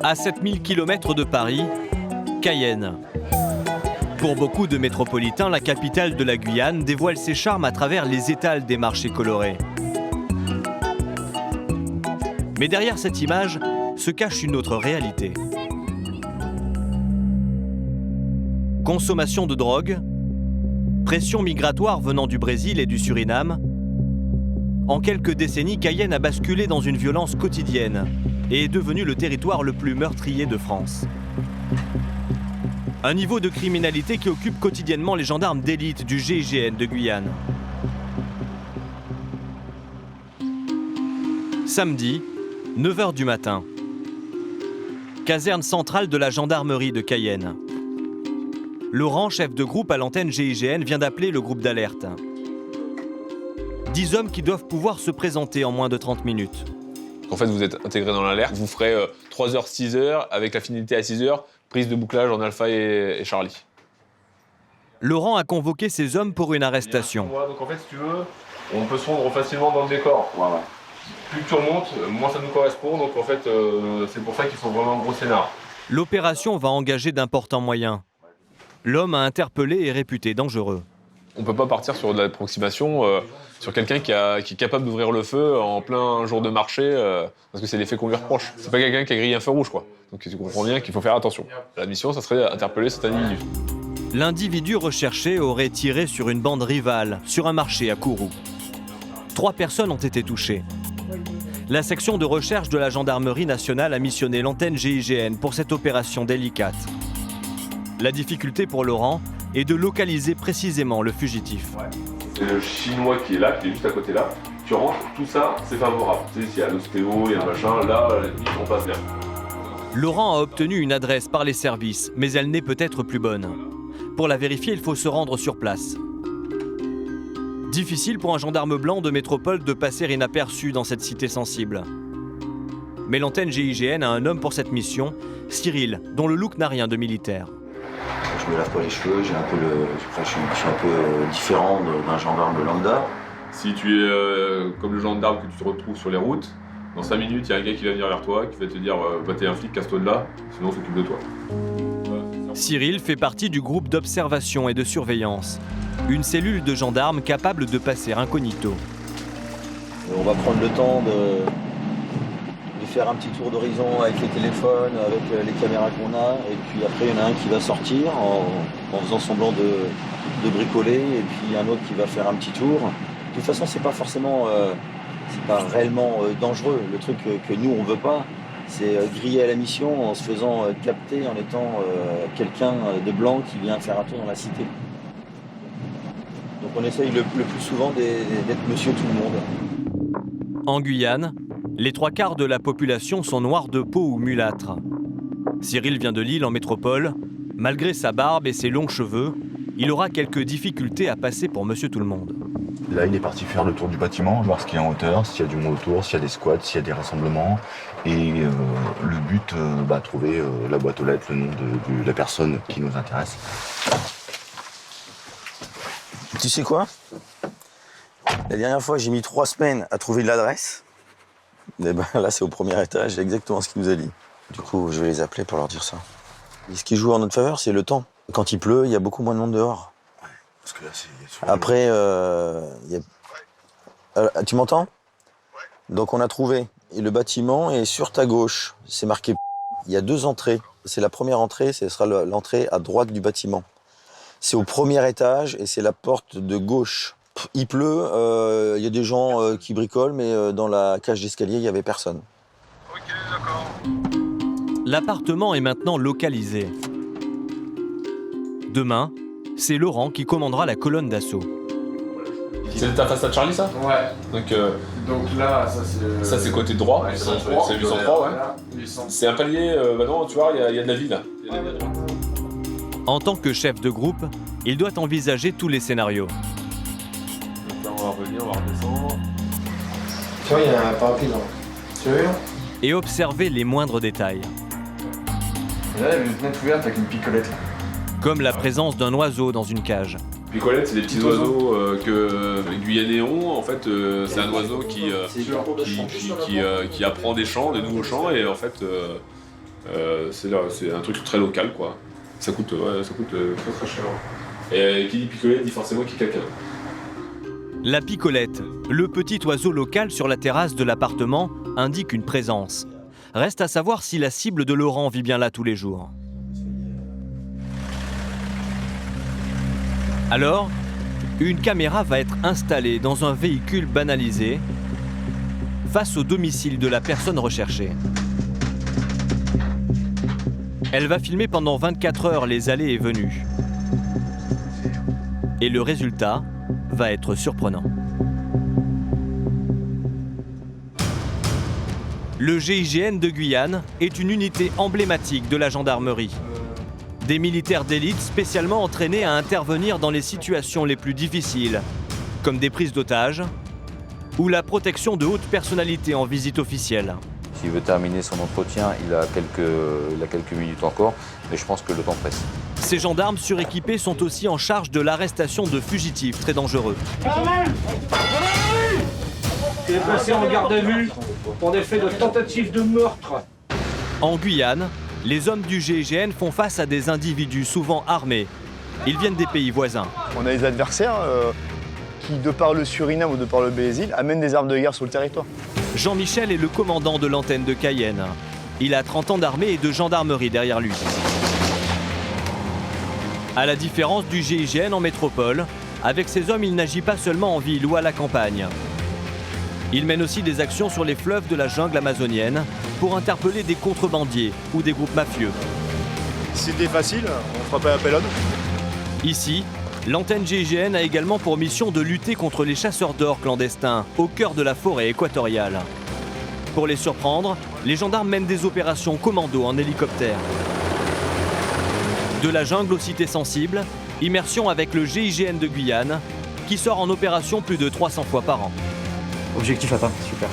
À 7000 km de Paris, Cayenne. Pour beaucoup de métropolitains, la capitale de la Guyane dévoile ses charmes à travers les étals des marchés colorés. Mais derrière cette image se cache une autre réalité. Consommation de drogue, pression migratoire venant du Brésil et du Suriname. En quelques décennies, Cayenne a basculé dans une violence quotidienne et est devenu le territoire le plus meurtrier de France. Un niveau de criminalité qui occupe quotidiennement les gendarmes d'élite du GIGN de Guyane. Samedi, 9h du matin. Caserne centrale de la gendarmerie de Cayenne. Laurent, chef de groupe à l'antenne GIGN, vient d'appeler le groupe d'alerte. 10 hommes qui doivent pouvoir se présenter en moins de 30 minutes. En fait, vous êtes intégré dans l'alerte, vous ferez 3h, 6h, avec la finalité à 6h, prise de bouclage en Alpha et Charlie. Laurent a convoqué ces hommes pour une arrestation. Donc en fait, si tu veux, on peut se rendre facilement dans le décor. Voilà. Plus tu remontes, moins ça nous correspond, donc en fait, c'est pour ça qu'il faut vraiment un gros scénar. L'opération va engager d'importants moyens. L'homme à interpeller est réputé dangereux. On ne peut pas partir sur de l'approximation sur quelqu'un qui est capable d'ouvrir le feu en plein jour de marché, parce que c'est l'effet qu'on lui reproche. C'est pas quelqu'un qui a grillé un feu rouge, quoi. Donc tu comprends bien qu'il faut faire attention. La mission, ça serait d'interpeller cet individu. L'individu recherché aurait tiré sur une bande rivale, sur un marché à Kourou. 3 personnes ont été touchées. La section de recherche de la gendarmerie nationale a missionné l'antenne GIGN pour cette opération délicate. La difficulté pour Laurent est de localiser précisément le fugitif. C'est le Chinois qui est là, qui est juste à côté là. Tu rentres, tout ça, c'est favorable. Tu sais, s'il y a l'ostéo, il y a un machin, là, à la limite, on passe bien. Laurent a obtenu une adresse par les services, mais elle n'est peut-être plus bonne. Pour la vérifier, il faut se rendre sur place. Difficile pour un gendarme blanc de métropole de passer inaperçu dans cette cité sensible. Mais l'antenne GIGN a un homme pour cette mission, Cyril, dont le look n'a rien de militaire. Je me lave pas les cheveux, je suis un peu différent d'un gendarme lambda. Si tu es comme le gendarme que tu te retrouves sur les routes, dans 5 minutes, il y a un gars qui va venir vers toi, qui va te dire bah, t'es un flic, casse-toi de là, sinon on s'occupe de toi. Cyril fait partie du groupe d'observation et de surveillance, une cellule de gendarmes capable de passer incognito. On va prendre le temps de faire un petit tour d'horizon avec les téléphones, avec les caméras qu'on a, et puis après il y en a un qui va sortir en faisant semblant de bricoler, et puis un autre qui va faire un petit tour. De toute façon, c'est pas forcément, c'est pas réellement dangereux. Le truc que nous on veut pas, c'est griller à la mission en se faisant capter, en étant quelqu'un de blanc qui vient faire un tour dans la cité. Donc on essaye le plus souvent d'être monsieur tout le monde. En Guyane, les 3/4 de la population sont noirs de peau ou mulâtres. Cyril vient de Lille en métropole. Malgré sa barbe et ses longs cheveux, il aura quelques difficultés à passer pour monsieur tout le monde. Là, il est parti faire le tour du bâtiment, voir ce qu'il y a en hauteur, s'il y a du monde autour, s'il y a des squats, s'il y a des rassemblements. Et le but, trouver la boîte aux lettres, le nom de la personne qui nous intéresse. Tu sais quoi? La dernière fois, j'ai mis 3 semaines à trouver l'adresse. Et ben là, c'est au premier étage, c'est exactement ce qu'il nous a dit. Du coup, je vais les appeler pour leur dire ça. Et ce qui joue en notre faveur, c'est le temps. Quand il pleut, il y a beaucoup moins de monde dehors. Parce que là, Après, tu m'entends? Donc on a trouvé. Et le bâtiment est sur ta gauche. C'est marqué. Il y a 2 entrées. C'est la première entrée, ce sera l'entrée à droite du bâtiment. C'est au premier étage et c'est la porte de gauche. Il pleut, il y a des gens qui bricolent, mais dans la cage d'escalier, il n'y avait personne. Ok, d'accord. L'appartement est maintenant localisé. Demain, c'est Laurent qui commandera la colonne d'assaut. C'est ta façade Charlie, ça? Ouais. Donc là, ça c'est côté droit, ouais, c'est 803, ouais. 800. C'est un palier, non, tu vois, il y a de la vie là. En tant que chef de groupe, il doit envisager tous les scénarios. Donc là, on va revenir, on va redescendre. Tu vois, il y a un parapluie là. Tu veux? Et observer les moindres détails. Et là, il y a une fenêtre ouverte avec une picolette là. Comme la présence d'un oiseau dans une cage. Picolette, c'est des petits oiseaux que les Guyanais ont. En fait, c'est un oiseau qui apprend des chants, des nouveaux chants, et en fait, C'est un truc très local, quoi. Ça coûte très cher. Et qui dit picolette dit forcément qu'il y a quelqu'un. La picolette, le petit oiseau local sur la terrasse de l'appartement, indique une présence. Reste à savoir si la cible de Laurent vit bien là tous les jours. Alors, une caméra va être installée dans un véhicule banalisé face au domicile de la personne recherchée. Elle va filmer pendant 24 heures les allées et venues. Et le résultat va être surprenant. Le GIGN de Guyane est une unité emblématique de la gendarmerie. Des militaires d'élite spécialement entraînés à intervenir dans les situations les plus difficiles, comme des prises d'otages ou la protection de hautes personnalités en visite officielle. S'il veut terminer son entretien, il a quelques minutes encore, mais je pense que le temps presse. Ces gendarmes suréquipés sont aussi en charge de l'arrestation de fugitifs très dangereux. Il est placé en garde à vue pour des faits de tentative de meurtre. En Guyane, les hommes du GIGN font face à des individus souvent armés. Ils viennent des pays voisins. On a des adversaires qui, de par le Suriname ou de par le Brésil, amènent des armes de guerre sur le territoire. Jean-Michel est le commandant de l'antenne de Cayenne. Il a 30 ans d'armée et de gendarmerie derrière lui. À la différence du GIGN en métropole, avec ces hommes, il n'agit pas seulement en ville ou à la campagne. Il mène aussi des actions sur les fleuves de la jungle amazonienne pour interpeller des contrebandiers ou des groupes mafieux. Si c'était facile, on ne fera pas appel à nous. Ici, l'antenne GIGN a également pour mission de lutter contre les chasseurs d'or clandestins au cœur de la forêt équatoriale. Pour les surprendre, les gendarmes mènent des opérations commando en hélicoptère. De la jungle aux cités sensibles, immersion avec le GIGN de Guyane, qui sort en opération plus de 300 fois par an. Objectif atteint, super.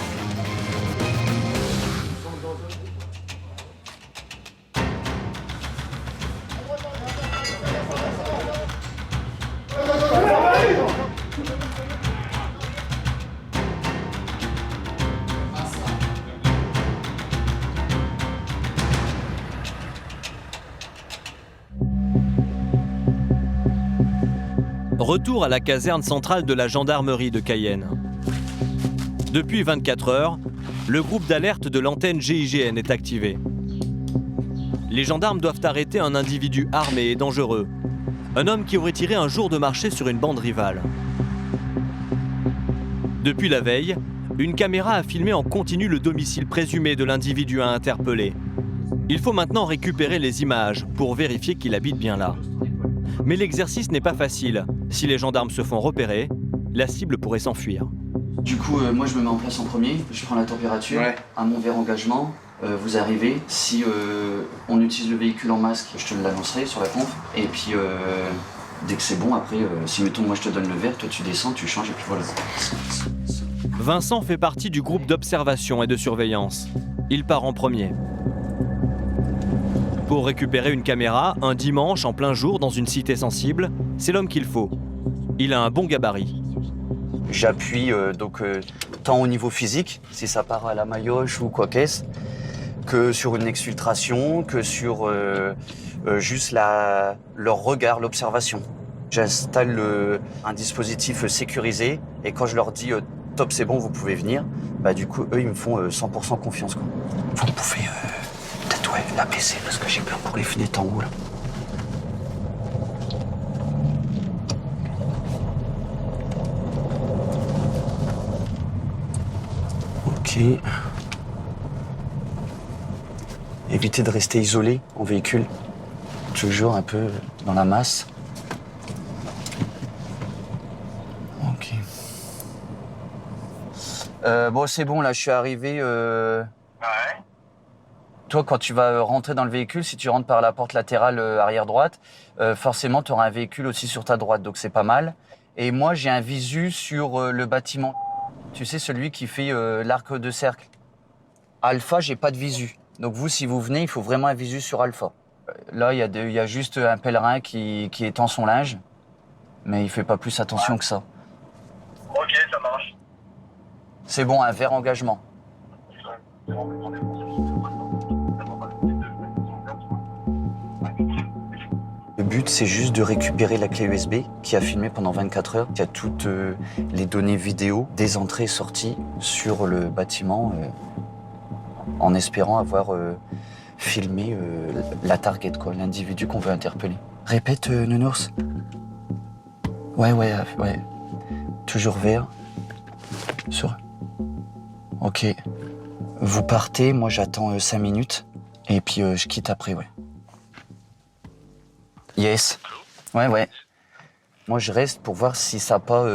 Retour à la caserne centrale de la gendarmerie de Cayenne. Depuis 24 heures, le groupe d'alerte de l'antenne GIGN est activé. Les gendarmes doivent arrêter un individu armé et dangereux. Un homme qui aurait tiré un jour de marché sur une bande rivale. Depuis la veille, une caméra a filmé en continu le domicile présumé de l'individu à interpeller. Il faut maintenant récupérer les images pour vérifier qu'il habite bien là. Mais l'exercice n'est pas facile. Si les gendarmes se font repérer, la cible pourrait s'enfuir. Du coup, moi je me mets en place en premier, je prends la température, à mon verre engagement, vous arrivez, si on utilise le véhicule en masque, je te l'annoncerai sur la conf, et puis dès que c'est bon, après, si mettons moi je te donne le verre, toi tu descends, tu changes et puis voilà. Vincent fait partie du groupe d'observation et de surveillance. Il part en premier. Pour récupérer une caméra, un dimanche en plein jour dans une cité sensible, c'est l'homme qu'il faut. Il a un bon gabarit. J'appuie tant au niveau physique, si ça part à la maillotche ou quoi qu'est-ce, que sur une exfiltration, que sur juste leur regard, l'observation. J'installe un dispositif sécurisé et quand je leur dis top c'est bon, vous pouvez venir, bah du coup eux ils me font 100% confiance quoi. Vous pouvez peut-être la baisser parce que j'ai peur pour les fenêtres en haut là. Ok. Évitez de rester isolé en véhicule. Toujours un peu dans la masse. Ok. Bon, c'est bon, là, je suis arrivé. Ouais. Toi, quand tu vas rentrer dans le véhicule, si tu rentres par la porte latérale arrière droite, forcément, tu auras un véhicule aussi sur ta droite, donc c'est pas mal. Et moi, j'ai un visu sur le bâtiment. Tu sais, celui qui fait l'arc de cercle. Alpha, j'ai pas de visu. Donc vous, si vous venez, il faut vraiment un visu sur Alpha. Là, il y a juste un pèlerin qui étend son linge, mais il fait pas plus attention que ça. Ok, ça marche. C'est bon, un vert engagement. but, c'est juste de récupérer la clé USB qui a filmé pendant 24 heures. Il y a toutes les données vidéo des entrées et sorties sur le bâtiment en espérant avoir filmé la target, quoi, l'individu qu'on veut interpeller. Répète, Nounours. Ouais. Toujours vert. Sur. Ok. Vous partez, moi j'attends 5 minutes. Et puis je quitte après, ouais. Yes. Ouais. Moi je reste pour voir si ça n'a pas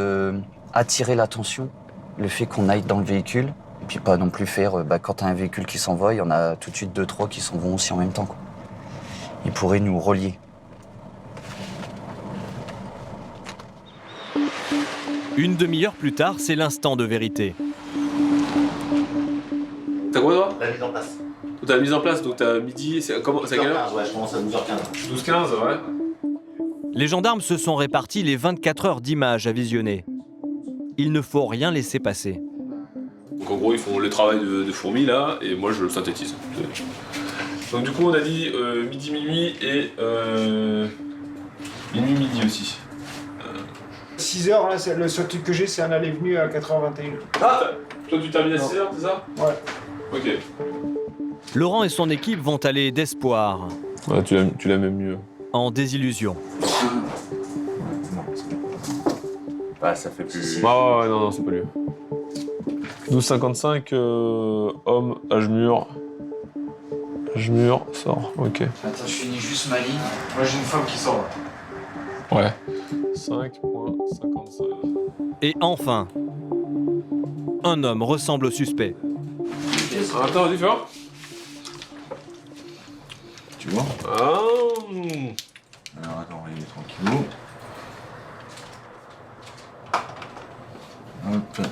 attiré l'attention, le fait qu'on aille dans le véhicule. Et puis pas non plus faire, quand t'as un véhicule qui s'envoie, il y en a tout de suite 2-3 qui s'en vont aussi en même temps, quoi. Ils pourraient nous relier. Une demi-heure plus tard, c'est l'instant de vérité. T'as quoi toi? La mise en place. T'as la mise en place, donc t'as midi, c'est à quelle heure? Ouais, je commence à 12h15. 12-15, ouais. Les gendarmes se sont répartis les 24 heures d'images à visionner. Il ne faut rien laisser passer. Donc en gros, ils font le travail de fourmi là, et moi je le synthétise. Donc du coup, on a dit midi, et midi aussi. 6h, là, le seul truc que j'ai, c'est un aller-venu à 4h21. Ah! Toi, tu termines à 6h, c'est ça? Ouais. Ok. Laurent et son équipe vont aller d'espoir Ouais, tu l'as même mieux. en désillusion. Bah, ça fait plus. Ouais, non, c'est pas lui. 12,55, homme, âge mûr. Âge mûr, sort, ok. Attends, je finis juste ma ligne. Moi, j'ai une femme qui sort. Ouais. 5,55. Et enfin, un homme ressemble au suspect. Attends, vas-y, fais voir. Tu vois? Ah. Alors attends, il est tranquillou. Hop.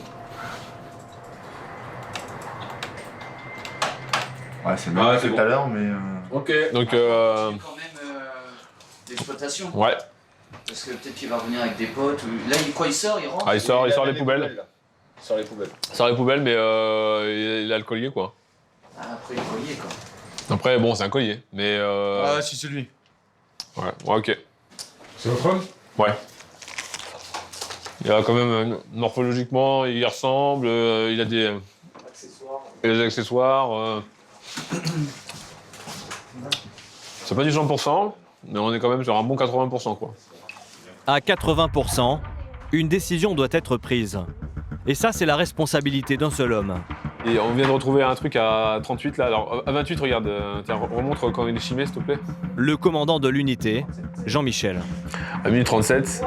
Ouais, c'est bien c'est tout bon. à l'heure, mais... Ok. Donc, Quand même d'exploitation. ouais. Parce que peut-être qu'il va revenir avec des potes. Là, il sort, il rentre. Ah, il sort les poubelles. Il sort les poubelles. Il sort les poubelles, mais il a le collier, quoi. Ah, après, il est collier, quoi. Après, bon, c'est un collier, mais... Ah, si, c'est lui. Ouais, ok. C'est votre homme? Ouais. Il a quand même, morphologiquement, il y ressemble, il a des accessoires. C'est pas du 100%, mais on est quand même sur un bon 80%, quoi. À 80%, une décision doit être prise. Et ça, c'est la responsabilité d'un seul homme. Et on vient de retrouver un truc à 38, là. Alors, à 28, regarde, tiens, remontre quand il est chimé, s'il te plaît. Le commandant de l'unité, Jean-Michel. À minute 37.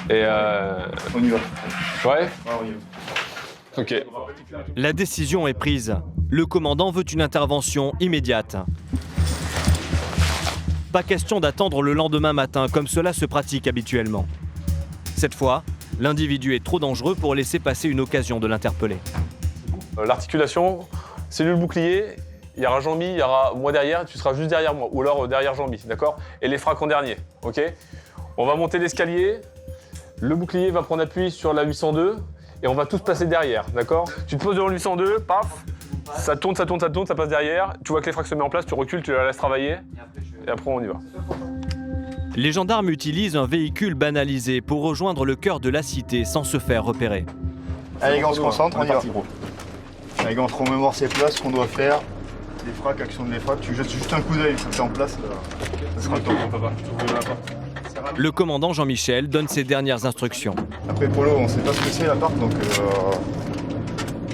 Et On y va. ouais. Ouais, on y va. Ok. La décision est prise. Le commandant veut une intervention immédiate. Pas question d'attendre le lendemain matin, comme cela se pratique habituellement. Cette fois, l'individu est trop dangereux pour laisser passer une occasion de l'interpeller. L'articulation, cellule bouclier, il y aura Jean-Mi, il y aura moi derrière, tu seras juste derrière moi, ou alors derrière Jean-Mi, d'accord? Et les fracs en dernier, ok? On va monter l'escalier, le bouclier va prendre appui sur la 802, et on va tous passer derrière, d'accord? Tu te poses devant le 802, paf, ça tourne, ça passe derrière, tu vois que les fracs se mettent en place, tu recules, tu la laisses travailler, et après on y va. Les gendarmes utilisent un véhicule banalisé pour rejoindre le cœur de la cité sans se faire repérer. Allez, gars, on se concentre, on y va. Allez, gars, on se remémore ses places, ce qu'on doit faire. Les fracs, action de les fracs, tu jettes juste un coup d'œil, ça c'est en place. Ça sera le temps. Le commandant Jean-Michel donne ses dernières instructions. Après, Polo, on sait pas ce que c'est l'appart, donc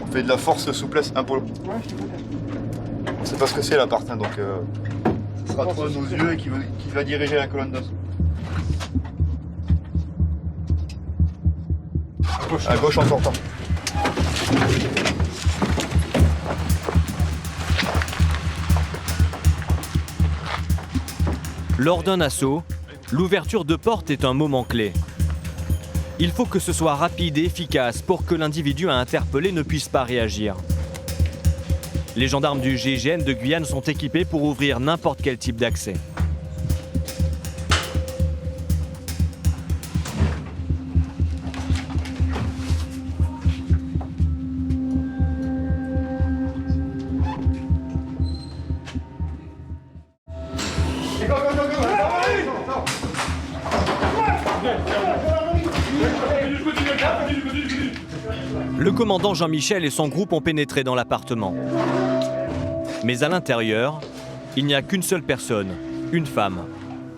on fait de la force souplesse, hein, Polo? On sait pas ce que c'est l'appart, hein, donc ce sera toi nos yeux et qui va diriger la colonne d'assaut. À gauche en sortant. Lors d'un assaut, l'ouverture de porte est un moment clé. Il faut que ce soit rapide et efficace pour que l'individu à interpeller ne puisse pas réagir. Les gendarmes du GIGN de Guyane sont équipés pour ouvrir n'importe quel type d'accès. Le commandant Jean-Michel et son groupe ont pénétré dans l'appartement. Mais à l'intérieur, il n'y a qu'une seule personne, une femme.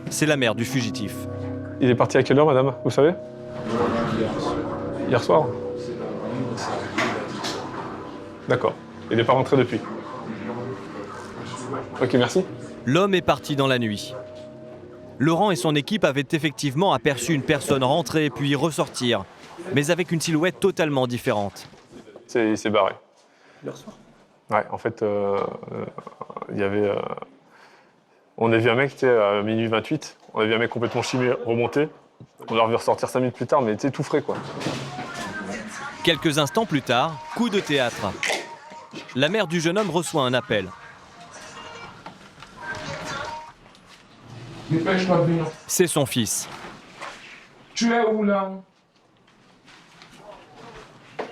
C'est la mère du fugitif. Il est parti à quelle heure, madame, vous savez? Hier soir. D'accord. Il n'est pas rentré depuis. Ok, merci. L'homme est parti dans la nuit. Laurent et son équipe avaient effectivement aperçu une personne rentrer puis ressortir, mais avec une silhouette totalement différente. Il s'est barré. Hier soir? Ouais, en fait, il y avait... on a vu un mec, tu sais, à minuit 28, on a vu un mec complètement chimé remonter. On l'a revu ressortir 5 minutes plus tard, mais tu sais, tout frais, quoi. Quelques instants plus tard, coup de théâtre. La mère du jeune homme reçoit un appel. Dépêche-toi de venir. C'est son fils. Tu es où là?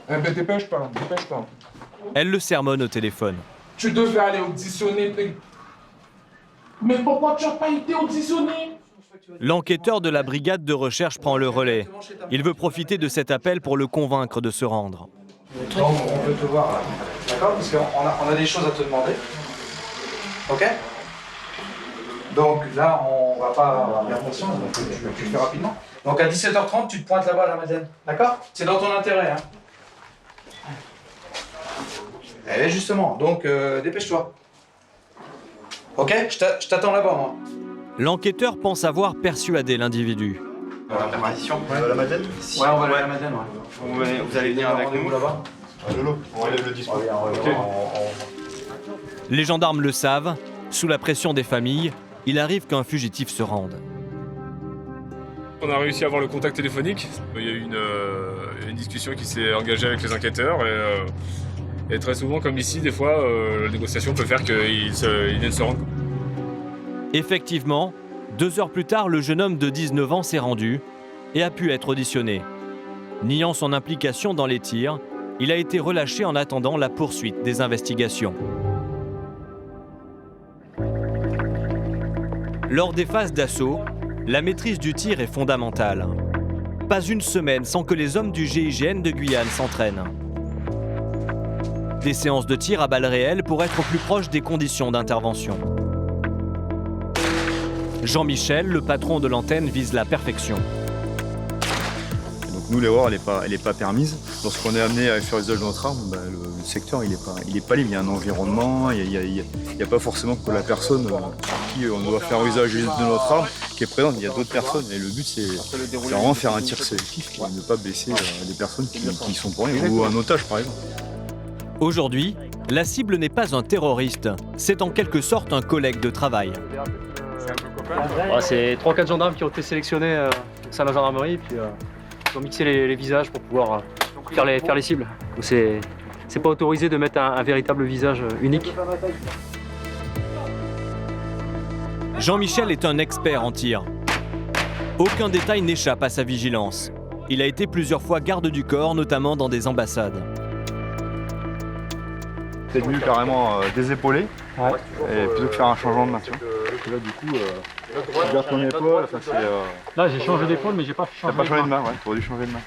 Eh ben dépêche-toi, dépêche-toi. Elle le sermonne au téléphone. Tu devais aller auditionner. Mais pourquoi tu n'as pas été auditionné? L'enquêteur de la brigade de recherche prend le relais. Il veut profiter de cet appel pour le convaincre de se rendre. Donc, on veut te voir, d'accord? Parce qu'on a des choses à te demander. Ok? Donc là, on va pas perdre patience, donc tu le fais rapidement. Donc à 17h30, tu te pointes là-bas à la Madeleine, d'accord? C'est dans ton intérêt, hein? Eh justement, donc dépêche-toi. Ok? Je t'attends là-bas, moi. L'enquêteur pense avoir persuadé l'individu. La perquisition. On va à la Madeleine? Ouais, on va aller à la Madeleine, ouais. Vous allez venir avec nous là-bas? Lolo, on enlève le discours. Les gendarmes le savent. Sous la pression des familles, il arrive qu'un fugitif se rende. On a réussi à avoir le contact téléphonique. Il y a eu une discussion qui s'est engagée avec les enquêteurs. Et très souvent, comme ici, des fois, la négociation peut faire qu'ils viennent se rendre. Effectivement, 2 heures plus tard, le jeune homme de 19 ans s'est rendu et a pu être auditionné. Niant son implication dans les tirs, il a été relâché en attendant la poursuite des investigations. Lors des phases d'assaut, la maîtrise du tir est fondamentale. Pas une semaine sans que les hommes du GIGN de Guyane s'entraînent. Des séances de tir à balles réelles pour être au plus proche des conditions d'intervention. Jean-Michel, le patron de l'antenne, vise la perfection. Donc nous, l'erreur, elle est pas permise. Lorsqu'on est amené à faire usage de notre arme, le secteur, il est pas libre. Il y a un environnement, il y a pas forcément que la personne sur qui on doit faire usage de notre arme qui est présente. Il y a d'autres personnes. Et le but, c'est vraiment faire un tir sélectif et ne pas blesser des personnes qui sont pour rien, ou un otage, par exemple. Aujourd'hui, la cible n'est pas un terroriste, c'est en quelque sorte un collègue de travail. C'est 3-4 gendarmes qui ont été sélectionnés au sein de la gendarmerie, puis ils ont mixé les visages pour pouvoir faire les cibles. C'est pas autorisé de mettre un véritable visage unique. Jean-Michel est un expert en tir. Aucun détail n'échappe à sa vigilance. Il a été plusieurs fois garde du corps, notamment dans des ambassades. T'es venu carrément désépauler, et plutôt que faire un changement de main. Là, du coup, tu gardes ton épaule. Là, j'ai changé d'épaule, mais j'ai pas changé de main. T'as pas changé de main, ouais, t'aurais dû changer de main.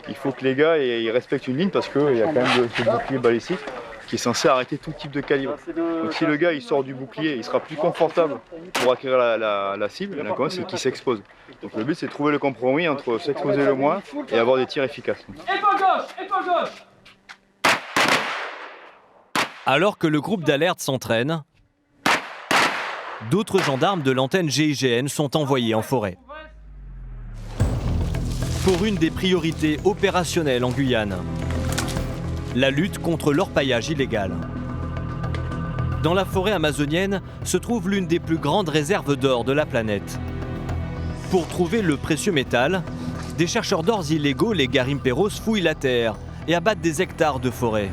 Il faut que les gars ils respectent une ligne parce qu'il y a quand même ce bouclier balistique qui est censé arrêter tout type de calibre. Donc si le gars il sort du bouclier, il sera plus confortable pour acquérir la cible, l'inconvénient c'est qu'il s'expose. Donc le but c'est de trouver le compromis entre s'exposer le moins et avoir des tirs efficaces. Épaule gauche. Alors que le groupe d'alerte s'entraîne, d'autres gendarmes de l'antenne GIGN sont envoyés en forêt. Pour une des priorités opérationnelles en Guyane, la lutte contre l'orpaillage illégal. Dans la forêt amazonienne se trouve l'une des plus grandes réserves d'or de la planète. Pour trouver le précieux métal, des chercheurs d'or illégaux, les garimperos, fouillent la terre et abattent des hectares de forêt.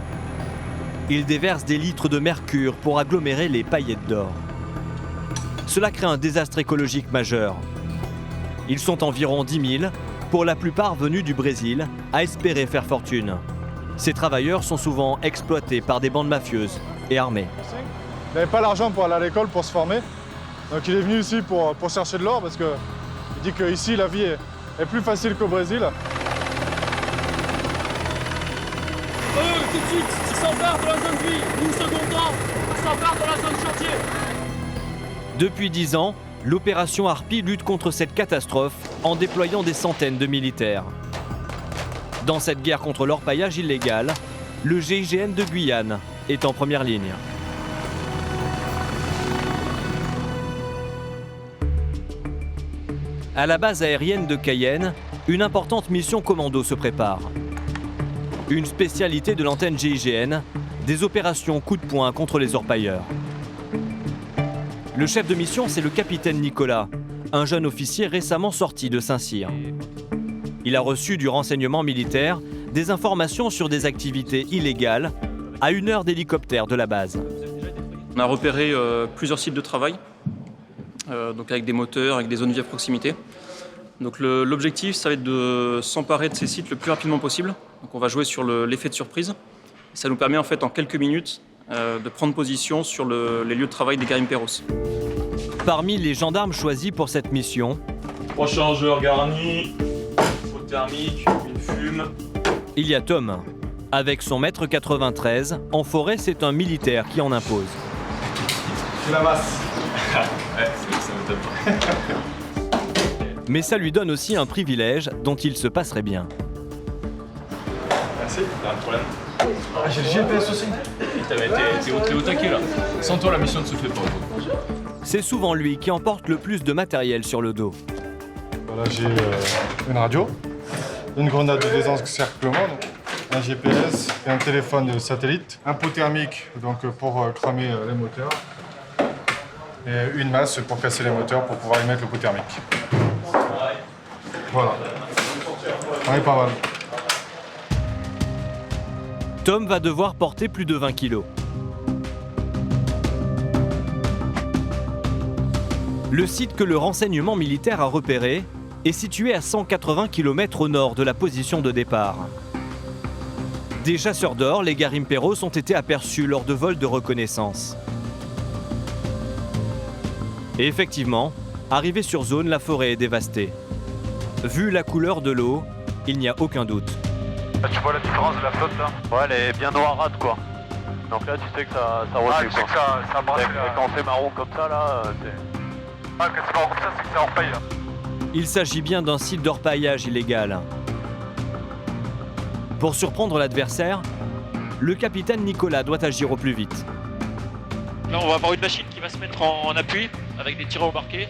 Ils déversent des litres de mercure pour agglomérer les paillettes d'or. Cela crée un désastre écologique majeur. Ils sont environ 10 000, pour la plupart venus du Brésil, à espérer faire fortune. Ces travailleurs sont souvent exploités par des bandes mafieuses et armées. Il n'avait pas l'argent pour aller à l'école, pour se former. Donc il est venu ici pour chercher de l'or parce qu'il dit qu'ici la vie est plus facile qu'au Brésil. tout de suite, il s'empare de la zone vie. Nous, second temps, on s'empare de la zone chantier. Depuis 10 ans, l'opération Harpie lutte contre cette catastrophe en déployant des centaines de militaires. Dans cette guerre contre l'orpaillage illégal, le GIGN de Guyane est en première ligne. À la base aérienne de Cayenne, une importante mission commando se prépare. Une spécialité de l'antenne GIGN, des opérations coup de poing contre les orpailleurs. Le chef de mission, c'est le capitaine Nicolas, un jeune officier récemment sorti de Saint-Cyr. Il a reçu du renseignement militaire des informations sur des activités illégales à 1 heure d'hélicoptère de la base. On a repéré plusieurs sites de travail, donc avec des moteurs, avec des zones vives à proximité. Donc l'objectif, ça va être de s'emparer de ces sites le plus rapidement possible. Donc on va jouer sur l'effet de surprise. Ça nous permet en fait en quelques minutes de prendre position sur les lieux de travail des Garimperos. Parmi les gendarmes choisis pour cette mission, 3 chargeurs garnis, faux thermique, une fume. Il y a Tom. Avec son mètre 93, en forêt, c'est un militaire qui en impose. C'est la masse. Ouais, ça me tape. Mais ça lui donne aussi un privilège dont il se passerait bien. Merci, t'as un problème? Ah, j'ai le GPS aussi. T'es au taquet là. Sans toi, la mission ne se fait pas. C'est souvent lui qui emporte le plus de matériel sur le dos. Voilà, j'ai une radio, une grenade de désencerclement, un GPS et un téléphone de satellite, un pot thermique donc pour cramer les moteurs et une masse pour casser les moteurs pour pouvoir y mettre le pot thermique. Voilà. On est pas mal. Tom va devoir porter plus de 20 kilos. Le site que le renseignement militaire a repéré est situé à 180 km au nord de la position de départ. Des chasseurs d'or, les Garimperos, ont été aperçus lors de vols de reconnaissance. Et effectivement, arrivé sur zone, la forêt est dévastée. Vu la couleur de l'eau, il n'y a aucun doute. Là, tu vois la différence de la flotte là? Ouais, elle est bien noirâtre quoi. Donc là, tu sais que ça refait quoi. Ça brasse. Et quand c'est marron comme ça là, c'est... Ah, quand c'est marron comme ça, c'est que c'est orpaille là. Il s'agit bien d'un site d'orpaillage illégal. Pour surprendre l'adversaire, le capitaine Nicolas doit agir au plus vite. Là, on va avoir une machine qui va se mettre en appui avec des tireurs embarqués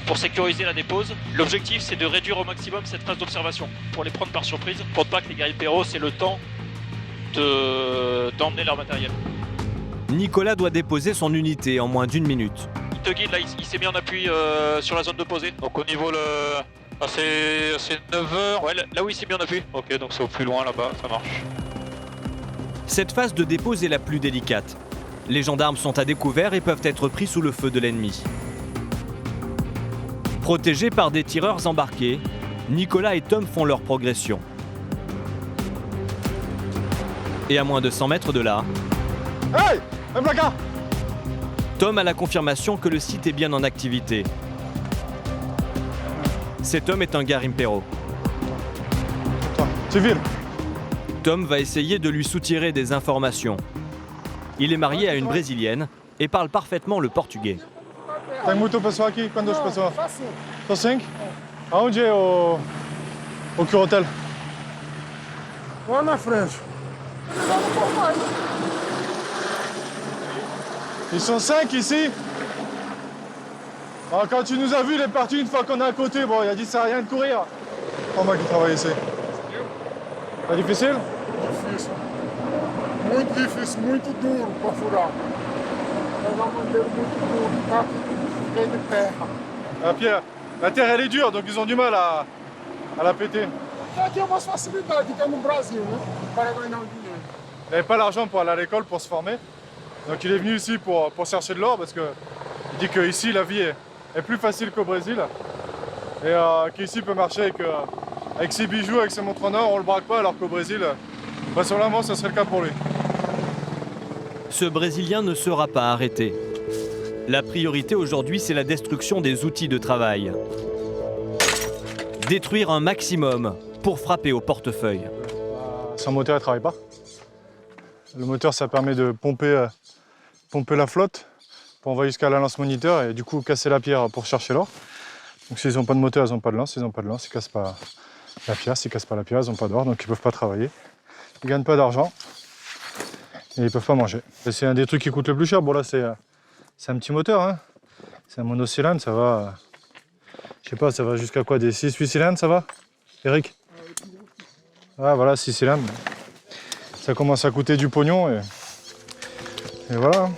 pour sécuriser la dépose. L'objectif, c'est de réduire au maximum cette phase d'observation pour les prendre par surprise, pour ne pas que les Garimperos aient le temps d'emmener leur matériel. Nicolas doit déposer son unité en moins d'1 minute. Il te guide, là, il s'est mis en appui sur la zone de posée. Donc au niveau, c'est 9h. Ouais, là où il s'est mis en appui. Ok, donc c'est au plus loin là-bas, ça marche. Cette phase de dépose est la plus délicate. Les gendarmes sont à découvert et peuvent être pris sous le feu de l'ennemi. Protégés par des tireurs embarqués, Nicolas et Tom font leur progression. Et à moins de 100 mètres de là, hey, un placard. Tom a la confirmation que le site est bien en activité. Cet homme est un Garimpero. Civil. Tom va essayer de lui soutirer des informations. Il est marié à une Brésilienne et parle parfaitement le portugais. Tem muito pessoal aqui? Quantas pessoas? Só 5? Aonde é o Cure-Hotel? Lá na frente. Ils sont 5 ici. Alors, quand tu nous as vus, il est parti une fois qu'on est à côté. Bon, il a dit ça sert à rien de courir. Pas moi qui travaille ici. Pas difficile? Difícil. Muito difícil, muito duro para furar. É uma madeira muito dura, tá? Cheio de terra. Ah, Pierre, la terre elle est dure, donc ils ont du mal à la péter. Aqui é mais facilidade que no Brasil, né? Para ganhar dinheiro. Il n'avait pas l'argent pour aller à l'école, pour se former. Donc il est venu ici pour chercher de l'or parce qu'il dit qu'ici la vie est plus facile qu'au Brésil. Et qu'ici il peut marcher avec ses bijoux, avec ses montres en or, on le braque pas, alors qu'au Brésil, vraisemblablement ça serait le cas pour lui. Ce Brésilien ne sera pas arrêté. La priorité aujourd'hui, c'est la destruction des outils de travail. Détruire un maximum pour frapper au portefeuille. Son moteur ne travaille pas. Le moteur, ça permet de pomper la flotte pour envoyer jusqu'à la lance moniteur et du coup casser la pierre pour chercher l'or. Donc s'ils n'ont pas de moteur, ils n'ont pas de lance. S'ils n'ont pas de lance, ils ne cassent pas la pierre. S'ils ne cassent pas la pierre, ils n'ont pas d'or, donc ils ne peuvent pas travailler. Ils ne gagnent pas d'argent et ils ne peuvent pas manger. Et c'est un des trucs qui coûte le plus cher. Bon là, c'est un petit moteur, hein. C'est un monocylindre, ça va... Je sais pas, ça va jusqu'à quoi, des 6-8 cylindres, ça va, Eric? Ah voilà, 6 cylindres. Ça commence à coûter du pognon et voilà.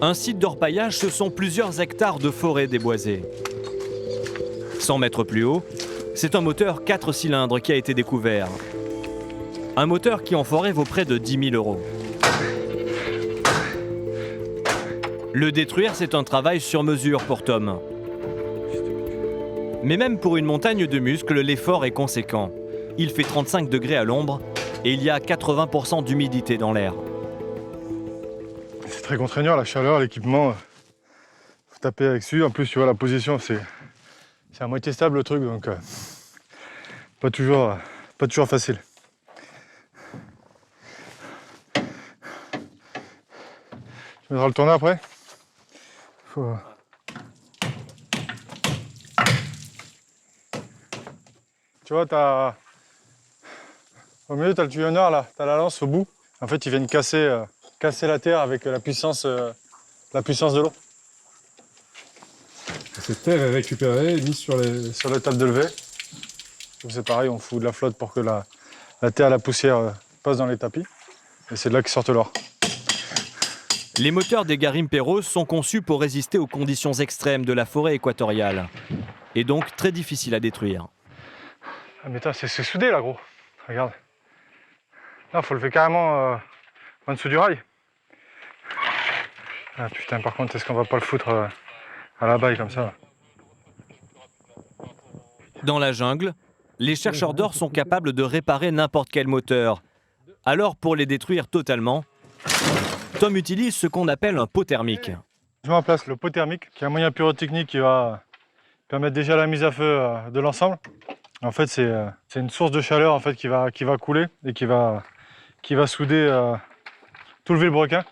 Un site d'orpaillage, ce sont plusieurs hectares de forêt déboisée. 100 mètres plus haut, c'est un moteur 4 cylindres qui a été découvert. Un moteur qui en forêt vaut près de 10 000 €. Le détruire, c'est un travail sur mesure pour Tom. Mais même pour une montagne de muscles, l'effort est conséquent. Il fait 35 degrés à l'ombre et il y a 80% d'humidité dans l'air. C'est très contraignant, la chaleur, l'équipement. Faut taper avec dessus. En plus, tu vois, la position, c'est à moitié stable le truc, donc pas toujours facile. Tu mettras le tourner après. Tu vois, au milieu, tu as le tuyonneur, là, tu as la lance au bout. En fait, ils viennent casser la terre avec la puissance de l'eau. Cette terre est récupérée et mise sur les tables de levée. C'est pareil, on fout de la flotte pour que la terre, la poussière passe dans les tapis. Et c'est de là qu'ils sortent l'or. Les moteurs des Garimperos sont conçus pour résister aux conditions extrêmes de la forêt équatoriale. Et donc très difficiles à détruire. Ah mais c'est soudé là, gros. Regarde. Là, faut le faire carrément en dessous du rail. Ah putain, par contre, est-ce qu'on va pas le foutre à la baille comme ça? Dans la jungle, les chercheurs d'or sont capables de réparer n'importe quel moteur. Alors, pour les détruire totalement, Tom utilise ce qu'on appelle un pot thermique. Je mets en place le pot thermique, qui est un moyen pyrotechnique qui va permettre déjà la mise à feu de l'ensemble. En fait, c'est une source de chaleur en fait, qui va couler et qui va souder tout le vilebrequin.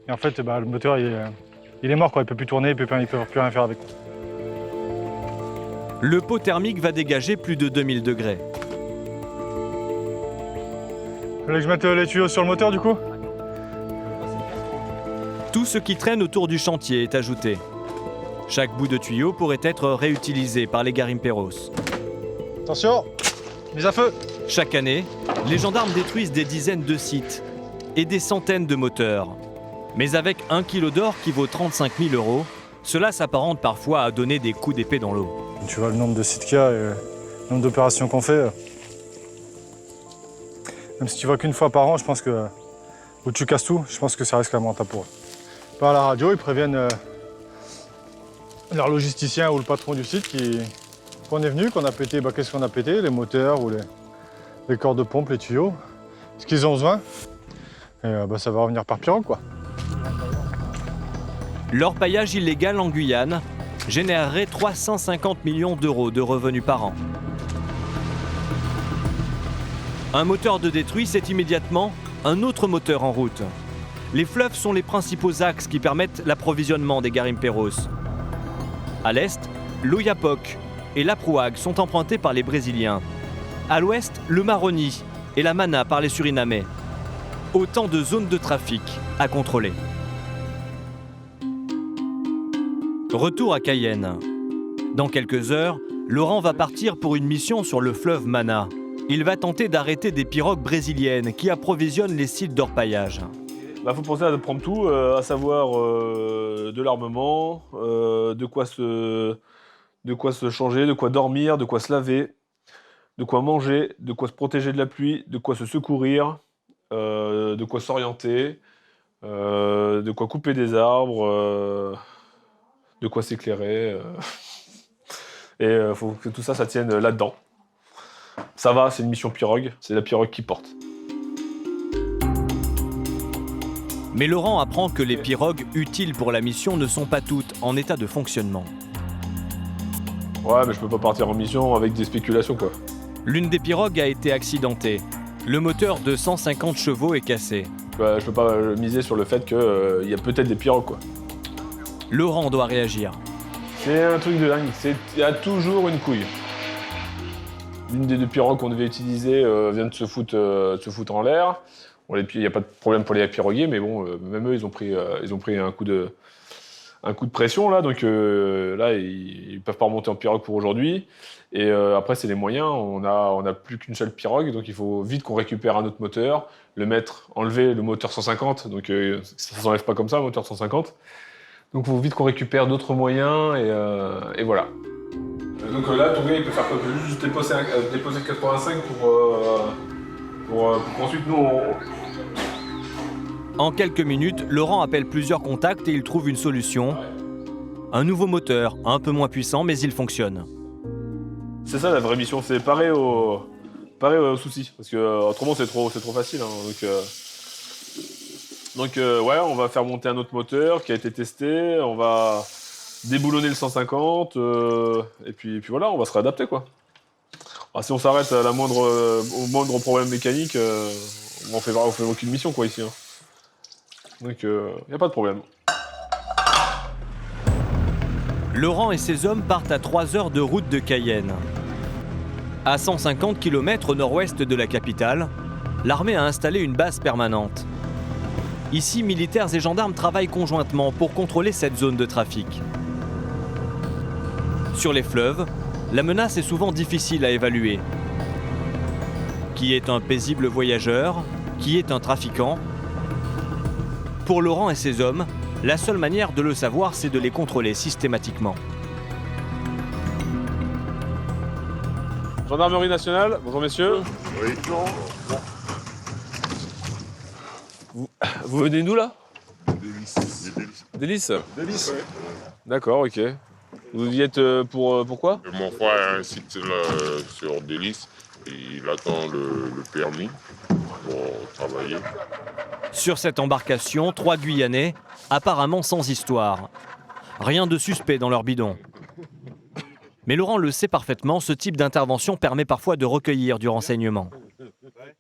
Et en fait, le moteur, il est mort, quoi. Il ne peut plus tourner, il ne peut plus rien faire avec. Le pot thermique va dégager plus de 2000 degrés. Vous voulez que je mette les tuyaux sur le moteur, du coup? Tout ce qui traîne autour du chantier est ajouté. Chaque bout de tuyau pourrait être réutilisé par les Garimperos. Attention, mise à feu. Chaque année, les gendarmes détruisent des dizaines de sites et des centaines de moteurs. Mais avec 1 kilo d'or qui vaut 35 000 €, cela s'apparente parfois à donner des coups d'épée dans l'eau. Tu vois le nombre de sites qu'il y a et le nombre d'opérations qu'on fait. Même si tu vois qu'une fois par an, je pense que où tu casses tout, je pense que ça risque vraiment rentable pour eux. Par la radio, ils préviennent leur logisticien ou le patron du site qu'on est venu, qu'on a pété, qu'est-ce qu'on a pété, les moteurs ou les cordes de pompe, les tuyaux, ce qu'ils ont besoin. Et ça va revenir par pirogue, quoi. L'orpaillage illégal en Guyane générerait 350 millions € de revenus par an. Un moteur de détruit, c'est immédiatement un autre moteur en route. Les fleuves sont les principaux axes qui permettent l'approvisionnement des Garimperos. À l'est, l'Oyapock et l'Aprouag sont empruntés par les Brésiliens. À l'ouest, le Maroni et la Mana par les Surinamais. Autant de zones de trafic à contrôler. Retour à Cayenne. Dans quelques heures, Laurent va partir pour une mission sur le fleuve Mana. Il va tenter d'arrêter des pirogues brésiliennes qui approvisionnent les sites d'orpaillage. Faut penser à prendre tout, à savoir de l'armement, de quoi se changer, de quoi dormir, de quoi se laver, de quoi manger, de quoi se protéger de la pluie, de quoi se secourir, de quoi s'orienter, de quoi couper des arbres, de quoi s'éclairer. Et il faut que tout ça, ça tienne là-dedans. Ça va, c'est une mission pirogue, c'est la pirogue qui porte. Mais Laurent apprend que les pirogues utiles pour la mission ne sont pas toutes en état de fonctionnement. Ouais, mais je peux pas partir en mission avec des spéculations, quoi. L'une des pirogues a été accidentée. Le moteur de 150 chevaux est cassé. Je peux pas miser sur le fait qu'il y a peut-être des pirogues, quoi. Laurent doit réagir. C'est un truc de dingue, il y a toujours une couille. L'une des deux pirogues qu'on devait utiliser vient de se foutre en l'air. Bon, il n'y a pas de problème pour les piroguiers, mais bon, même eux, ils ont pris un coup de pression, là. Donc là, ils peuvent pas remonter en pirogue pour aujourd'hui. Et après, c'est les moyens. On a plus qu'une seule pirogue, donc il faut vite qu'on récupère un autre moteur, enlever le moteur 150. Donc ça s'enlève pas comme ça, le moteur 150. Donc il faut vite qu'on récupère d'autres moyens, et voilà. Donc là, ton gars, il peut faire quoi? Il peut juste déposer le 85 pour qu'ensuite nous, En quelques minutes, Laurent appelle plusieurs contacts et il trouve une solution. Un nouveau moteur, un peu moins puissant, mais il fonctionne. C'est ça la vraie mission, c'est parer aux soucis. Parce que autrement, c'est trop facile. Hein. Donc ouais, on va faire monter un autre moteur qui a été testé, on va déboulonner le 150, et puis voilà, on va se réadapter, quoi. Alors, si on s'arrête au moindre problème mécanique, on fait aucune mission, quoi, ici. Hein. Donc y a pas de problème. Laurent et ses hommes partent à 3 heures de route de Cayenne. À 150 km au nord-ouest de la capitale, l'armée a installé une base permanente. Ici, militaires et gendarmes travaillent conjointement pour contrôler cette zone de trafic. Sur les fleuves, la menace est souvent difficile à évaluer. Qui est un paisible voyageur? Qui est un trafiquant? Pour Laurent et ses hommes, la seule manière de le savoir, c'est de les contrôler systématiquement. Gendarmerie nationale, bonjour messieurs. Oui. Vous venez d'où là? Délices. Délices. D'accord, ok. Vous y êtes pourquoi? Mon frère a un site sur Délices et il attend le permis pour travailler. Sur cette embarcation, 3 Guyanais, apparemment sans histoire. Rien de suspect dans leur bidon. Mais Laurent le sait parfaitement, ce type d'intervention permet parfois de recueillir du renseignement.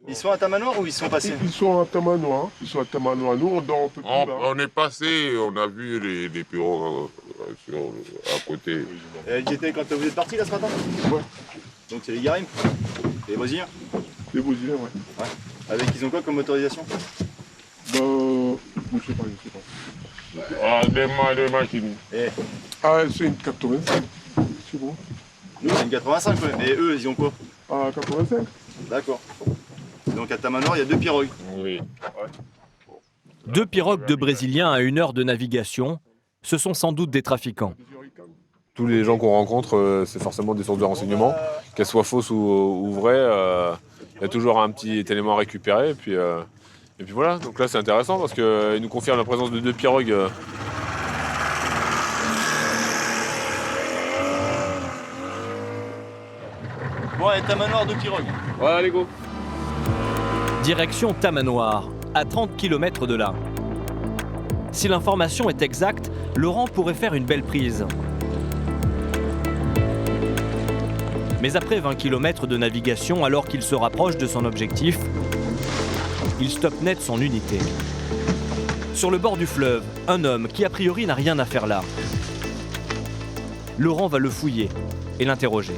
Ils sont à Tamanoir ou ils sont passés? Ils sont à Tamanoir. Nous, on dort un peu plus bas. On est passé, on a vu les pirogues à côté. Et elles étaient quand vous êtes partis là ce matin? Ouais. Donc c'est les Garim? Les Brésiliens? Les Brésiliens, ouais. Avec, ils ont quoi comme motorisation? Je sais pas. Ah, des machines. Ah, c'est une 85. C'est bon. Nous, c'est une 85, ouais. Et eux, ils ont quoi? Ah, 85. D'accord. Donc à Tamanoir, il y a 2 pirogues. Oui. 2 pirogues de Brésiliens à 1 heure de navigation, ce sont sans doute des trafiquants. Tous les gens qu'on rencontre, c'est forcément des sources de renseignement. Qu'elles soient fausses ou vraies, il y a toujours un petit élément à récupérer. Et puis voilà, donc là c'est intéressant parce qu'il nous confirme la présence de 2 pirogues. Bon, et Tamanoir, 2 pirogues. Ouais, allez go. Direction Tamanoir, à 30 km de là. Si l'information est exacte, Laurent pourrait faire une belle prise. Mais après 20 km de navigation, alors qu'il se rapproche de son objectif, il stoppe net son unité. Sur le bord du fleuve, un homme qui a priori n'a rien à faire là. Laurent va le fouiller et l'interroger.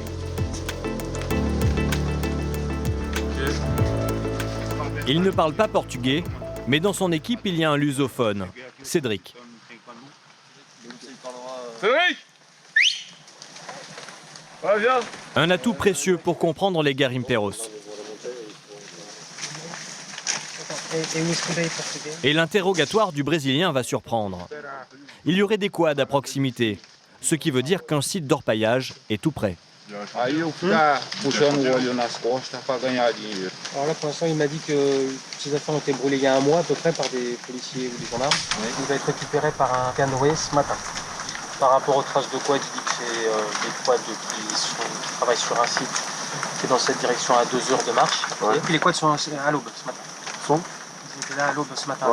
Il ne parle pas portugais, mais dans son équipe, il y a un lusophone, Cédric. Cédric! Ouais, viens. Un atout précieux pour comprendre les garimperos. Et l'interrogatoire du Brésilien va surprendre. Il y aurait des quads à proximité, ce qui veut dire qu'un site d'orpaillage est tout près. Aí eu ficar puxando o olho nas costas para ganhar dinheiro. Alors là, pour l'instant, il m'a dit que ces affaires ont été brûlées il y a 1 mois à peu près par des policiers ou des gendarmes. Il va être récupéré par un canoë ce matin. Par rapport aux traces de quads, il dit que c'est des quads qui travaillent sur un site qui est dans cette direction à 2 heures de marche. Ouais. Et puis les quads sont à l'aube ce matin. Ils étaient là à l'aube ce matin.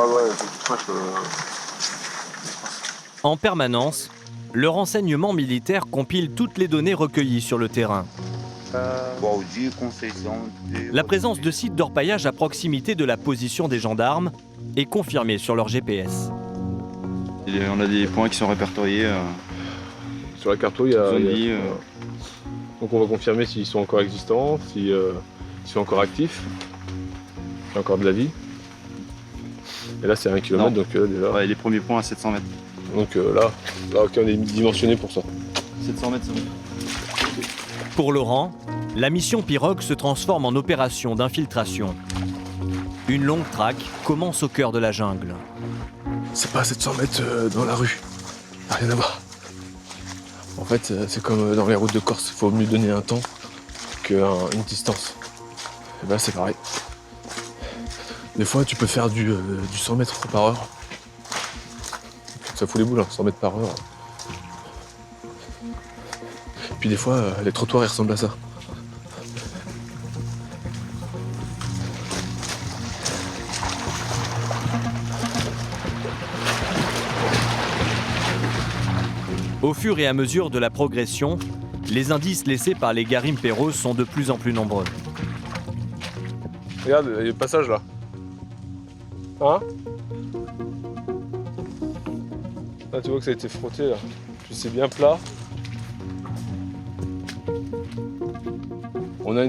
En permanence, le renseignement militaire compile toutes les données recueillies sur le terrain. La présence de sites d'orpaillage à proximité de la position des gendarmes est confirmée sur leur GPS. On a des points qui sont répertoriés. Sur la carte, il y a... Donc on va confirmer s'ils sont encore existants, s'ils sont encore actifs, s'il y a encore de la vie. Et là c'est 1 km, donc déjà... Ouais, les premiers points à 700 mètres. Donc là, ok, on est dimensionné pour ça. 700 mètres, c'est bon. Pour Laurent, la mission Pirogue se transforme en opération d'infiltration. Une longue traque commence au cœur de la jungle. C'est pas à 700 mètres dans la rue, rien à voir. En fait, c'est comme dans les routes de Corse, il faut mieux donner un temps qu'une distance. Et ben c'est pareil. Des fois, tu peux faire du 100 mètres par heure. Ça fout les boules, 100 mètres par heure. Et puis des fois, les trottoirs ils ressemblent à ça. Au fur et à mesure de la progression, les indices laissés par les Garimperos sont de plus en plus nombreux. Regarde, il y a le passage là. Hein? Là, tu vois que ça a été frotté là. Puis c'est bien plat. On a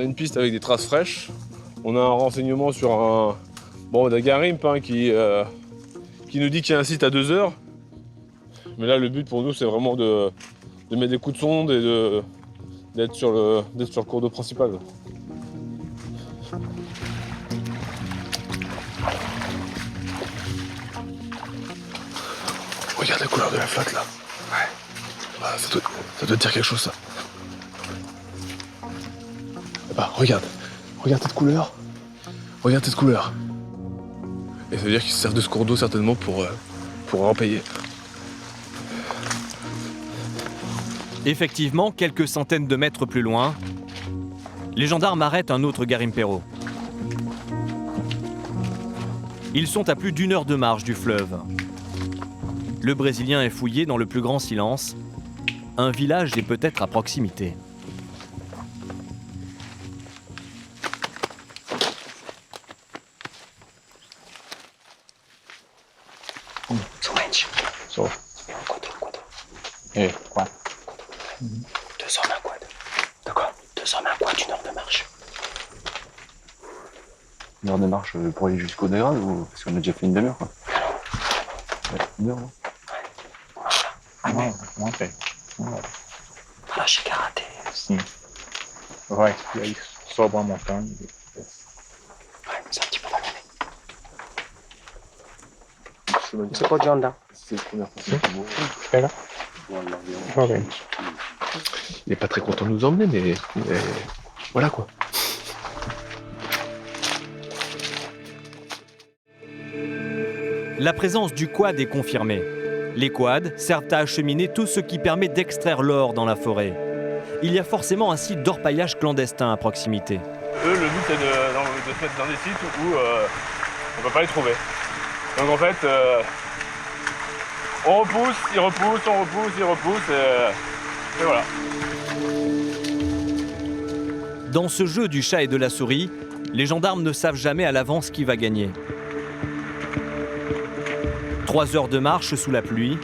une piste avec des traces fraîches. On a un renseignement sur d'un Garimpe qui nous dit qu'il y a un site à 2 heures. Mais là, le but pour nous, c'est vraiment de mettre des coups de sonde et d'être sur le cours d'eau principal. Regarde la couleur de la flotte là. Ouais. Ça doit dire quelque chose ça. Bah, regarde cette couleur. Regarde cette couleur. Et ça veut dire qu'ils se servent de ce cours d'eau certainement pour repayer. Effectivement, quelques centaines de mètres plus loin, les gendarmes arrêtent un autre Garimpero. Ils sont à plus d'1 heure de marche du fleuve. Le Brésilien est fouillé dans le plus grand silence. Un village est peut-être à proximité. So. Eh, quoi? 2 hommes, un quad. D'accord. 2 hommes, un quad, 1 heure de marche. 1 heure de marche pour aller jusqu'au Dégrade ou parce qu'on a déjà fait une demi-heure quoi? Ouais, 1 heure, non? Ouais. Non, ok. Voilà, chez Karaté. Sim. Vai, e aí sobe uma montanha. Ouais, c'est un petit peu vallonné. C'est pas de gendarme. C'est la première fois. Fais là. Ok. Il est pas très content de nous emmener, mais voilà quoi. La présence du quad est confirmée. Les quads servent à acheminer tout ce qui permet d'extraire l'or dans la forêt. Il y a forcément un site d'orpaillage clandestin à proximité. Eux, le but c'est de se mettre dans des sites où on ne peut pas les trouver. Donc en fait, on repousse, ils repoussent, on repousse, ils repoussent, et voilà. Dans ce jeu du chat et de la souris, les gendarmes ne savent jamais à l'avance qui va gagner. 3 heures de marche sous la pluie,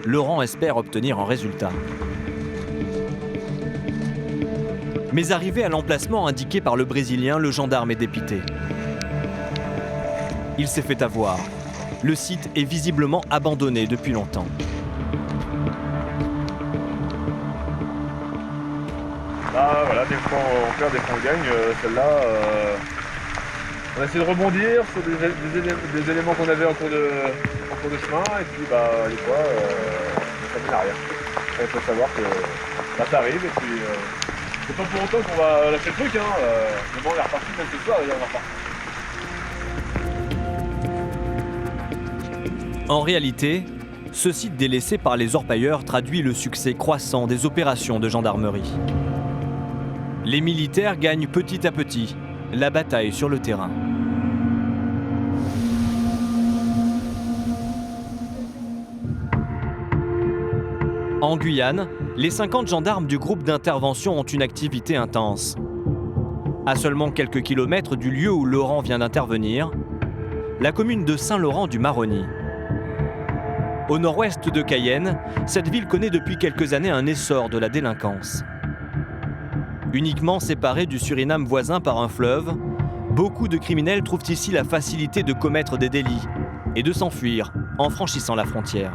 Laurent espère obtenir un résultat. Mais arrivé à l'emplacement indiqué par le Brésilien, le gendarme est dépité. Il s'est fait avoir. Le site est visiblement abandonné depuis longtemps. Là, voilà, des fois on perd, des fois on gagne. Celle-là, on a essayé de rebondir sur des éléments qu'on avait en cours de chemin, et puis des fois, ça mène à rien. Il faut savoir que ça arrive, et puis c'est pas pour autant qu'on va lâcher le truc, hein. Mais bon, on est reparti, même ce soir, on est reparti. En réalité, ce site délaissé par les orpailleurs traduit le succès croissant des opérations de gendarmerie. Les militaires gagnent petit à petit la bataille sur le terrain. En Guyane, Les 50 gendarmes du groupe d'intervention ont une activité intense. À seulement quelques kilomètres du lieu où Laurent vient d'intervenir, la commune de Saint-Laurent-du-Maroni. Au nord-ouest de Cayenne, cette ville connaît depuis quelques années un essor de la délinquance. Uniquement séparée du Suriname voisin par un fleuve, beaucoup de criminels trouvent ici la facilité de commettre des délits et de s'enfuir en franchissant la frontière.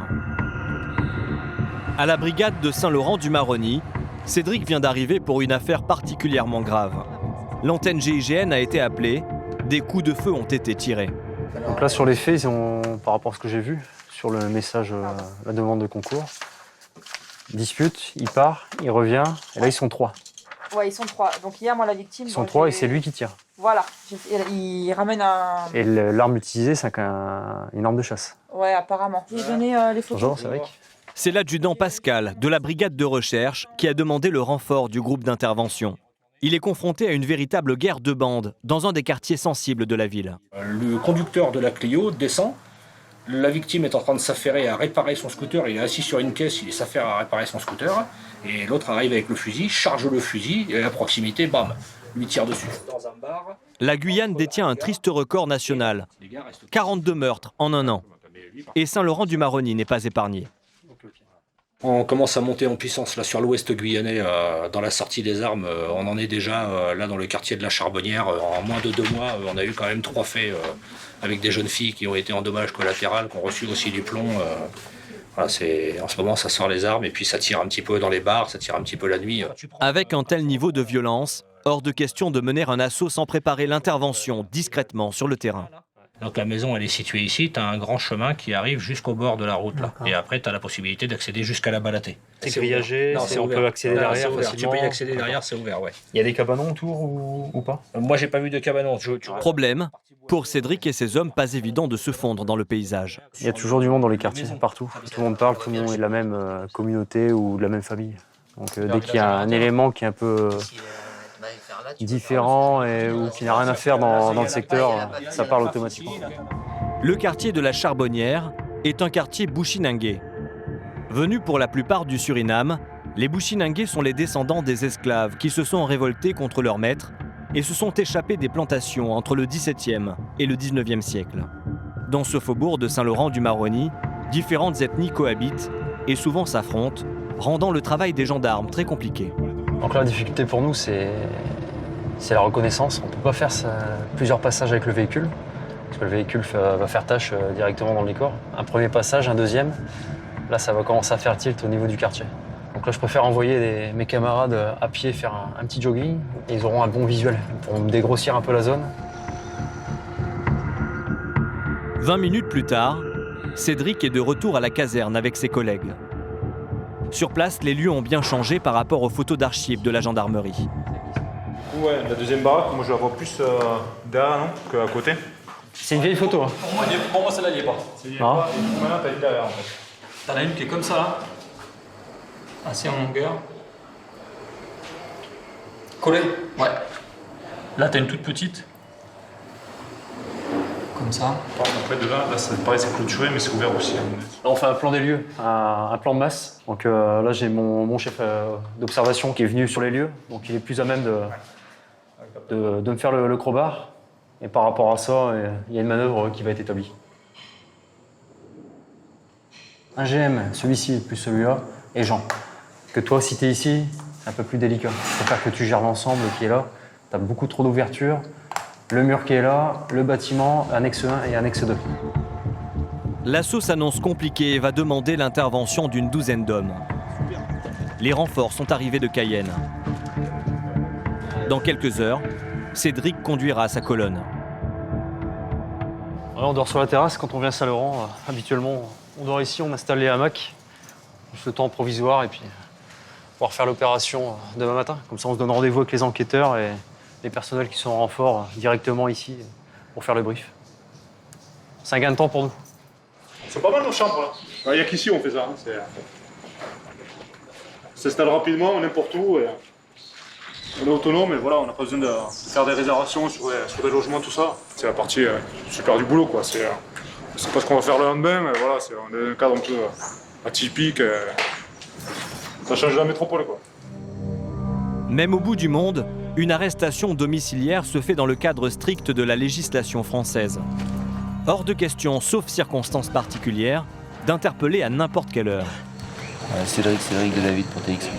À la brigade de Saint-Laurent-du-Maroni, Cédric vient d'arriver pour une affaire particulièrement grave. L'antenne GIGN a été appelée, des coups de feu ont été tirés. Donc là, sur les faits, par rapport à ce que j'ai vu, sur le message, la demande de concours, dispute, il part, il revient, et là ils sont 3. Ouais, ils sont 3. Donc hier, moi, la victime... Ils sont 3 et c'est lui qui tire. Voilà. Il ramène un... Et l'arme utilisée, c'est une arme de chasse. Ouais, apparemment. J'ai donné les photos. Bonjour, c'est vrai. C'est l'adjudant Pascal de la brigade de recherche qui a demandé le renfort du groupe d'intervention. Il est confronté à une véritable guerre de bandes dans un des quartiers sensibles de la ville. Le conducteur de la Clio descend. La victime est en train de s'affairer à réparer son scooter. Il est assis sur une caisse, il s'affaire à réparer son scooter. Et l'autre arrive avec le fusil, charge le fusil, et à proximité, bam, lui tire dessus. Dans un bar. La Guyane détient un triste record national. 42 meurtres en un an. Et Saint-Laurent-du-Maroni n'est pas épargné. On commence à monter en puissance là sur l'ouest guyanais, dans la sortie des armes. On en est déjà là dans le quartier de la Charbonnière. En moins de 2 mois, on a eu quand même 3 faits avec des jeunes filles qui ont été en dommages collatéraux, qui ont reçu aussi du plomb. Voilà, en ce moment, ça sort les armes et puis ça tire un petit peu dans les bars, ça tire un petit peu la nuit. Avec un tel niveau de violence, hors de question de mener un assaut sans préparer l'intervention discrètement sur le terrain. Donc la maison, elle est située ici, tu as un grand chemin qui arrive jusqu'au bord de la route là. Et après, tu as la possibilité d'accéder jusqu'à la Balatée. C'est grillagé, on peut accéder derrière facilement. Tu peux y accéder derrière, c'est ouvert, ouais. Il y a des cabanons autour ou pas? Moi, j'ai pas vu de cabanon. Problème, pour Cédric et ses hommes, pas évident de se fondre dans le paysage. Il y a toujours du monde dans les quartiers, partout. Tout le monde parle, tout le monde est de la même communauté ou de la même famille. Donc dès qu'il y a un élément qui est un peu différent ou qui n'a rien à faire dans le secteur, ça parle automatiquement. Le quartier de la Charbonnière est un quartier Bushinangé. Venus pour la plupart du Suriname, les Bushinangés sont les descendants des esclaves qui se sont révoltés contre leurs maîtres et se sont échappés des plantations entre le XVIIe et le XIXe siècle. Dans ce faubourg de Saint-Laurent-du-Maroni, différentes ethnies cohabitent et souvent s'affrontent, rendant le travail des gendarmes très compliqué. Donc là, la difficulté pour nous, c'est la reconnaissance. On ne peut pas faire plusieurs passages avec le véhicule, parce que le véhicule va faire tâche directement dans le décor. Un premier passage, un deuxième, là ça va commencer à faire tilt au niveau du quartier. Donc là je préfère envoyer mes camarades à pied faire un petit jogging, et ils auront un bon visuel pour me dégrossir un peu la zone. 20 minutes plus tard, Cédric est de retour à la caserne avec ses collègues. Sur place, les lieux ont bien changé par rapport aux photos d'archives de la gendarmerie. Ouais, la deuxième baraque, moi je la vois plus derrière, non, qu'à côté. C'est une vieille photo. Hein. Pour moi, celle-là, il n'y est pas. Maintenant, t'as une derrière, en fait. T'en as une qui est comme ça, là. Assez en longueur. Collée. Ouais. Là, t'as une toute petite. Comme ça. Après, de là, ça me paraît c'est clôturé, mais c'est ouvert aussi. Là, on fait un plan des lieux, un plan de masse. Donc là, j'ai mon chef d'observation qui est venu sur les lieux. Donc il est plus à même de me faire le crowbar. Et par rapport à ça, il y a une manœuvre qui va être établie. Un GM, celui-ci plus celui-là, et Jean. Que toi, si tu es ici, c'est un peu plus délicat. Il faut faire que tu gères l'ensemble qui est là. Tu as beaucoup trop d'ouverture. Le mur qui est là, le bâtiment, annexe 1 et annexe 2. L'assaut s'annonce compliqué et va demander l'intervention d'une douzaine d'hommes. Les renforts sont arrivés de Cayenne. Dans quelques heures, Cédric conduira sa colonne. Ouais, on dort sur la terrasse quand on vient à Saint-Laurent. Habituellement, on dort ici, on installe les hamacs. Juste le temps provisoire et puis pouvoir faire l'opération demain matin. Comme ça, on se donne rendez-vous avec les enquêteurs et les personnels qui sont en renfort directement ici pour faire le brief. C'est un gain de temps pour nous. C'est pas mal nos chambres là. Il n'y a qu'ici on fait ça. Hein. On s'installe rapidement, n'importe où. Et on est autonome, mais voilà, on n'a pas besoin de faire des réservations sur des logements, tout ça. C'est la partie super du boulot, quoi. C'est pas ce qu'on va faire le lendemain, mais voilà, on est dans un cadre un peu atypique. Ça change la métropole, quoi. Même au bout du monde, une arrestation domiciliaire se fait dans le cadre strict de la législation française. Hors de question, sauf circonstances particulières, d'interpeller à n'importe quelle heure. Cédric de David pour TX.